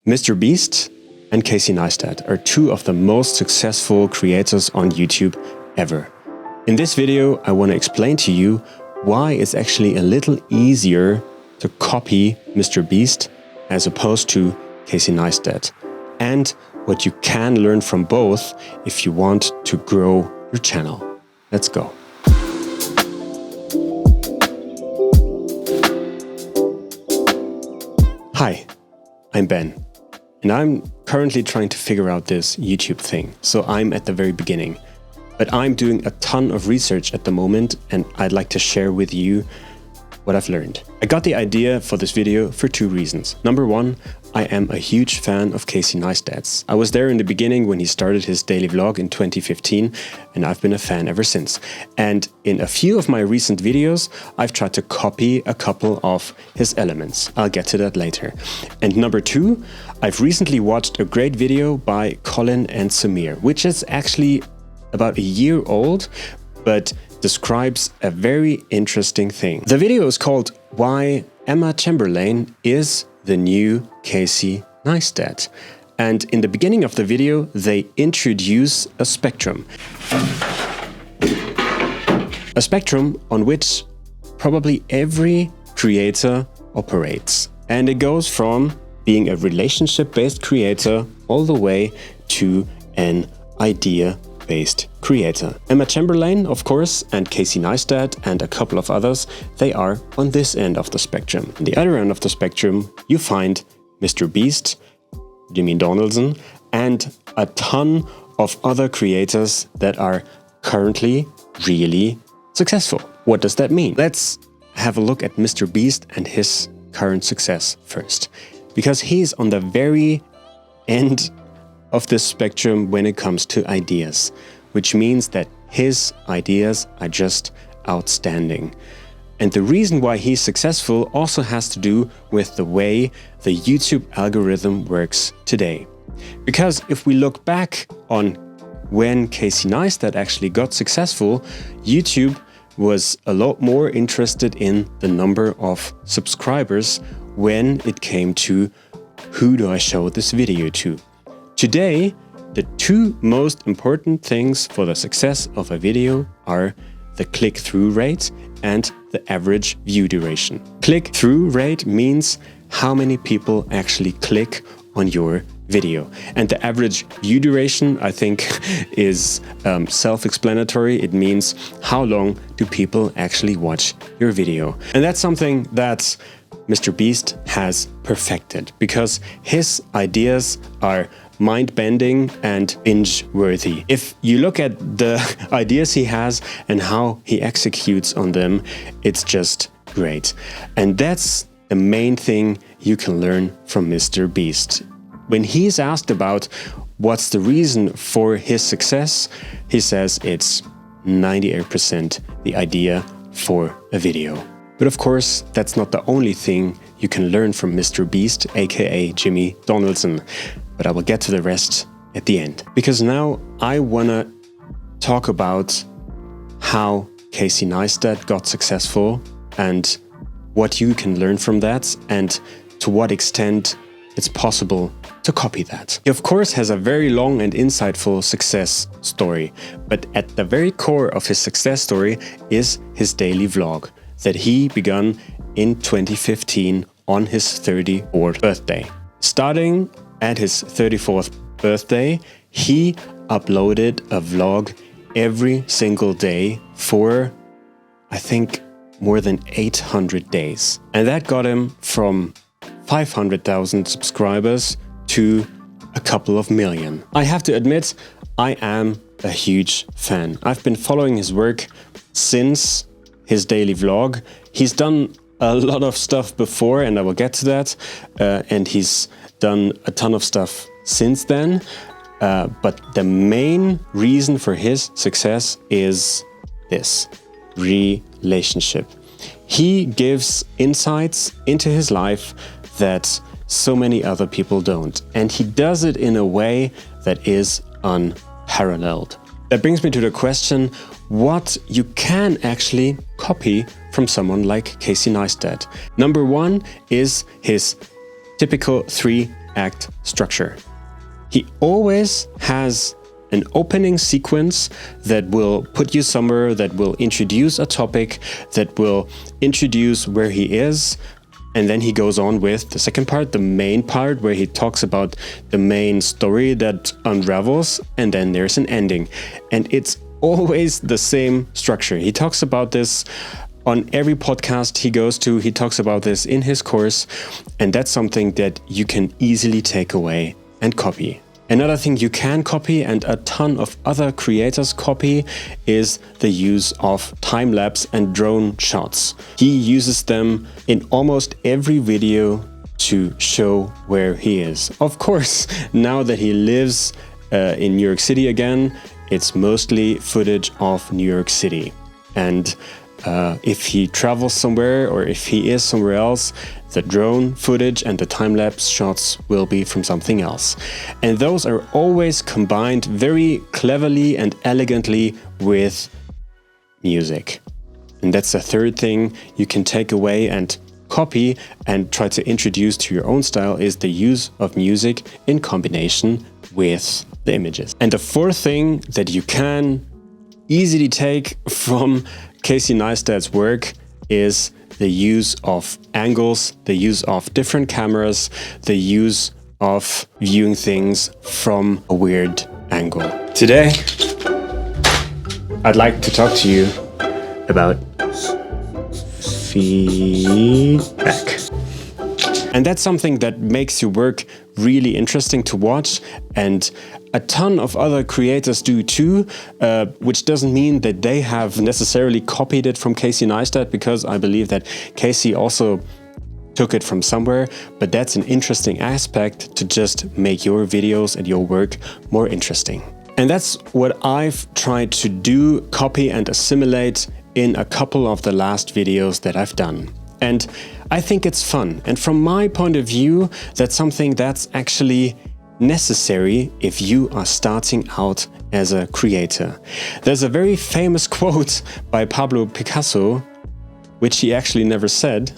MrBeast and Casey Neistat are two of the most successful creators on YouTube ever. In this video, I want to explain to you why it's actually a little easier to copy MrBeast as opposed to Casey Neistat, and what you can learn from both if you want to grow your channel. Let's go. Hi, I'm Ben, and I'm currently trying to figure out this YouTube thing, so I'm at the very beginning. But I'm doing a ton of research at the moment, and I'd like to share with you what I've learned. I got the idea for this video for two reasons. Number one, I am a huge fan of Casey Neistat's. I was there in the beginning when he started his daily vlog in 2015, and I've been a fan ever since. And in a few of my recent videos, I've tried to copy a couple of his elements. I'll get to that later. And number two, I've recently watched a great video by Colin and Samir, which is actually about a year old, but describes a very interesting thing. The video is called Why Emma Chamberlain is the New Casey Neistat. And in the beginning of the video, they introduce a spectrum. A spectrum on which probably every creator operates. And it goes from being a relationship-based creator all the way to an idea-based creator. Emma Chamberlain, of course, and Casey Neistat and a couple of others, they are on this end of the spectrum. On the other end of the spectrum, you find MrBeast, Jimmy Donaldson, and a ton of other creators that are currently really successful. What does that mean? Let's have a look at MrBeast and his current success first, because he's on the very end of this spectrum when it comes to ideas, which means that his ideas are just outstanding. And the reason why he's successful also has to do with the way the YouTube algorithm works today. Because if we look back on when Casey Neistat actually got successful, YouTube was a lot more interested in the number of subscribers when it came to who do I show this video to. Today, the two most important things for the success of a video are the click-through rate and the average view duration. Click-through rate means how many people actually click on your video. And the average view duration, I think, is self-explanatory. It means how long do people actually watch your video. And that's something that MrBeast has perfected, because his ideas are mind-bending and binge-worthy. If you look at the ideas he has and how he executes on them, it's just great. And that's the main thing you can learn from MrBeast. When he's asked about what's the reason for his success, he says it's 98% the idea for a video. But of course, that's not the only thing you can learn from MrBeast, aka Jimmy Donaldson. But I will get to the rest at the end. Because now I wanna talk about how Casey Neistat got successful and what you can learn from that and to what extent it's possible to copy that. He of course has a very long and insightful success story, but at the very core of his success story is his daily vlog that he began in 2015 on his 34th birthday. Starting at his 34th birthday, he uploaded a vlog every single day for, I think, more than 800 days. And that got him from 500,000 subscribers to a couple of million. I have to admit, I am a huge fan. I've been following his work since his daily vlog. He's done a lot of stuff before, and I will get to that. And he's done a ton of stuff since then. But the main reason for his success is this: relationship. He gives insights into his life that so many other people don't. And he does it in a way that is unparalleled. That brings me to the question, what you can actually copy from someone like Casey Neistat. Number one is his typical 3 act structure. He always has an opening sequence that will put you somewhere, that will introduce a topic, that will introduce where he is. And then he goes on with the second part, the main part, where he talks about the main story that unravels. And then there's an ending. And it's always the same structure. He talks about this on every podcast he goes to. He talks about this in his course. And that's something that you can easily take away and copy. Another thing you can copy, and a ton of other creators copy, is the use of time-lapse and drone shots. He uses them in almost every video to show where he is. Of course, now that he lives in New York City again, it's mostly footage of New York City. And if he travels somewhere, or if he is somewhere else, the drone footage and the time-lapse shots will be from something else. And those are always combined very cleverly and elegantly with music. And that's the third thing you can take away and copy and try to introduce to your own style, is the use of music in combination with the images. And the fourth thing that you can easily take from Casey Neistat's work is the use of angles, the use of different cameras, the use of viewing things from a weird angle. Today, I'd like to talk to you about feedback. And that's something that makes your work really interesting to watch, and a ton of other creators do too, which doesn't mean that they have necessarily copied it from Casey Neistat, because I believe that Casey also took it from somewhere, but that's an interesting aspect to just make your videos and your work more interesting. And that's what I've tried to do, copy and assimilate in a couple of the last videos that I've done. And I think it's fun. And from my point of view, that's something that's actually necessary if you are starting out as a creator. There's a very famous quote by Pablo Picasso, which he actually never said.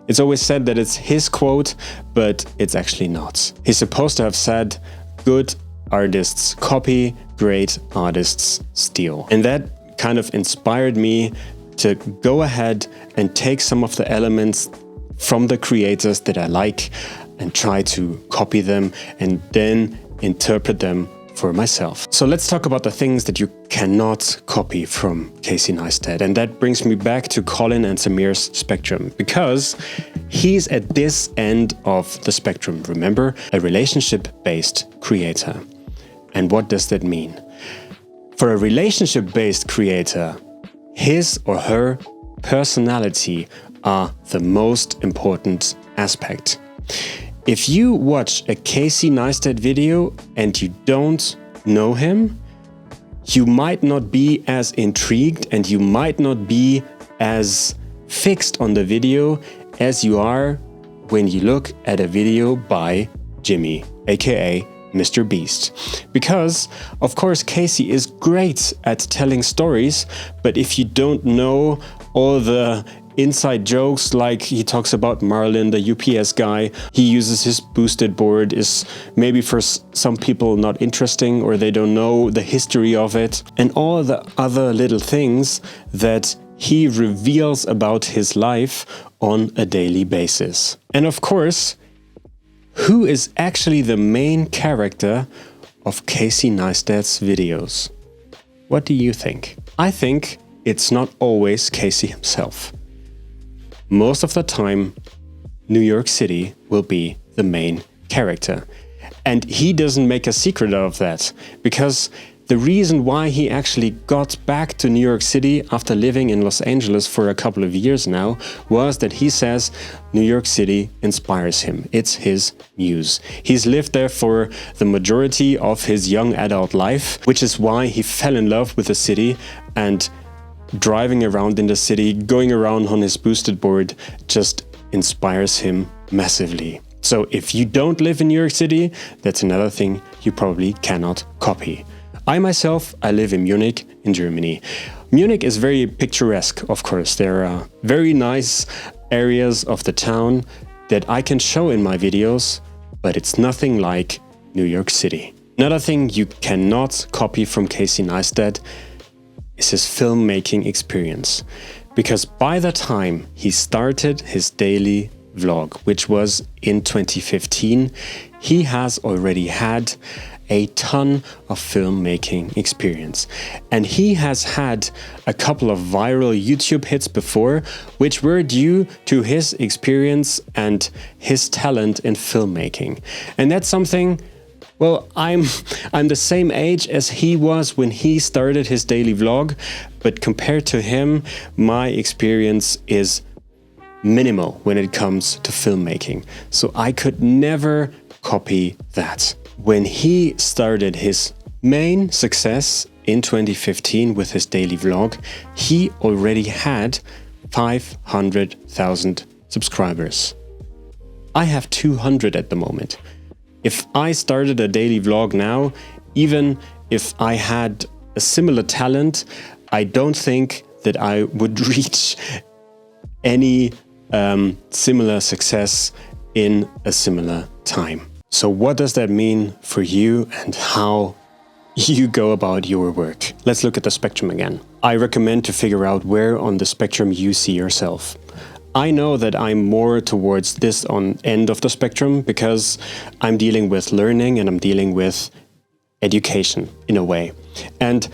It's always said that it's his quote, but it's actually not. He's supposed to have said, "Good artists copy, great artists steal." And that kind of inspired me to go ahead and take some of the elements from the creators that I like and try to copy them and then interpret them for myself. So let's talk about the things that you cannot copy from Casey Neistat. And that brings me back to Colin and Samir's spectrum, because he's at this end of the spectrum. Remember, a relationship-based creator. And what does that mean? For a relationship-based creator, his or her personality are the most important aspect. If you watch a Casey Neistat video and you don't know him, you might not be as intrigued and you might not be as fixed on the video as you are when you look at a video by Jimmy, aka MrBeast. Because, of course, Casey is great at telling stories, but if you don't know all the inside jokes, like he talks about Marlin, the UPS guy, he uses his boosted board, is maybe for some people not interesting, or they don't know the history of it, and all the other little things that he reveals about his life on a daily basis. And of course, who is actually the main character of Casey Neistat's videos? What do you think? I think it's not always Casey himself. Most of the time, New York City will be the main character. And he doesn't make a secret out of that, because the reason why he actually got back to New York City after living in Los Angeles for a couple of years now was that he says New York City inspires him. It's his muse. He's lived there for the majority of his young adult life, which is why he fell in love with the city, and driving around in the city, going around on his boosted board, just inspires him massively. So if you don't live in New York City, that's another thing you probably cannot copy. I myself, I live in Munich, in Germany. Munich is very picturesque, of course. There are very nice areas of the town that I can show in my videos, but it's nothing like New York City. Another thing you cannot copy from Casey Neistat is his filmmaking experience. Because by the time he started his daily vlog, which was in 2015, he has already had a ton of filmmaking experience. And he has had a couple of viral YouTube hits before, which were due to his experience and his talent in filmmaking. And that's something, well, I'm the same age as he was when he started his daily vlog, but compared to him, my experience is minimal when it comes to filmmaking. So I could never copy that. When he started his main success in 2015 with his daily vlog, he already had 500,000 subscribers. I have 200 at the moment. If I started a daily vlog now, even if I had a similar talent, I don't think that I would reach any similar success in a similar time. So what does that mean for you and how you go about your work? Let's look at the spectrum again. I recommend to figure out where on the spectrum you see yourself. I know that I'm more towards this end of the spectrum because I'm dealing with learning and I'm dealing with education in a way. And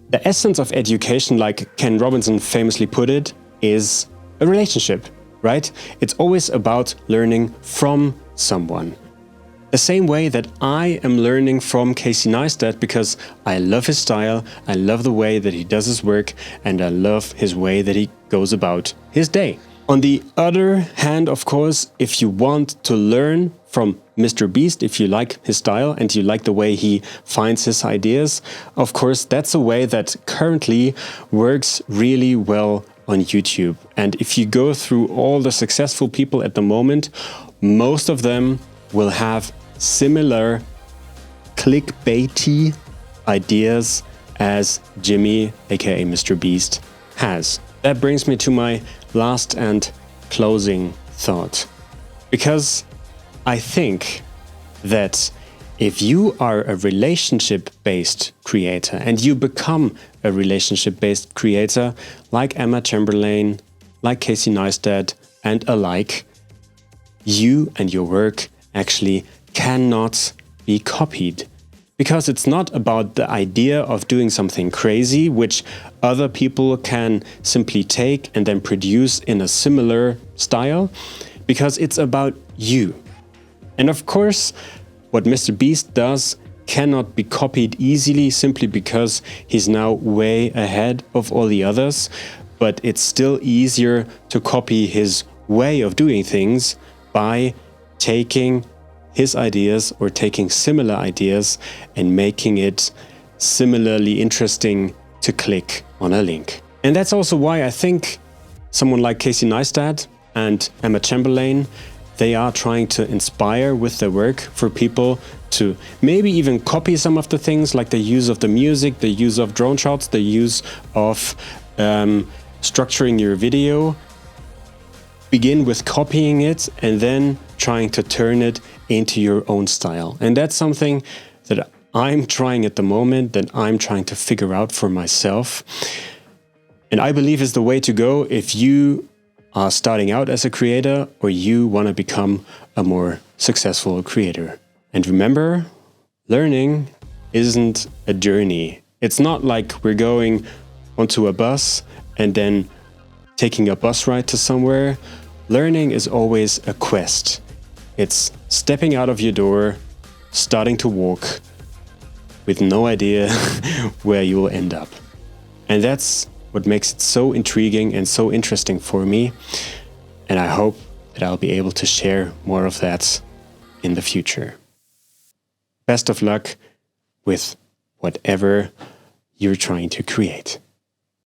the essence of education, like Ken Robinson famously put it, is a relationship, right? It's always about learning from someone. The same way that I am learning from Casey Neistat because I love his style, I love the way that he does his work, and I love his way that he goes about his day. On the other hand, of course, if you want to learn from MrBeast, if you like his style and you like the way he finds his ideas, of course, that's a way that currently works really well on YouTube. And if you go through all the successful people at the moment, most of them will have similar clickbaity ideas as Jimmy, aka MrBeast, has. That brings me to my last and closing thought. Because I think that if you are a relationship-based creator and you become a relationship-based creator like Emma Chamberlain, like Casey Neistat and alike, you and your work actually cannot be copied. Because it's not about the idea of doing something crazy, which other people can simply take and then produce in a similar style, because it's about you. And of course, what MrBeast does cannot be copied easily simply because he's now way ahead of all the others, but it's still easier to copy his way of doing things by taking his ideas or taking similar ideas and making it similarly interesting to click on a link. And that's also why I think someone like Casey Neistat and Emma Chamberlain, they are trying to inspire with their work for people to maybe even copy some of the things, like the use of the music, the use of drone shots, the use of structuring your video. Begin with copying it and then trying to turn it into your own style. And that's something that I'm trying at the moment, that I'm trying to figure out for myself. And I believe is the way to go if you are starting out as a creator or you want to become a more successful creator. And remember, learning isn't a journey. It's not like we're going onto a bus and then taking a bus ride to somewhere. Learning is always a quest. It's stepping out of your door, starting to walk with no idea where you will end up. And that's what makes it so intriguing and so interesting for me. And I hope that I'll be able to share more of that in the future. Best of luck with whatever you're trying to create.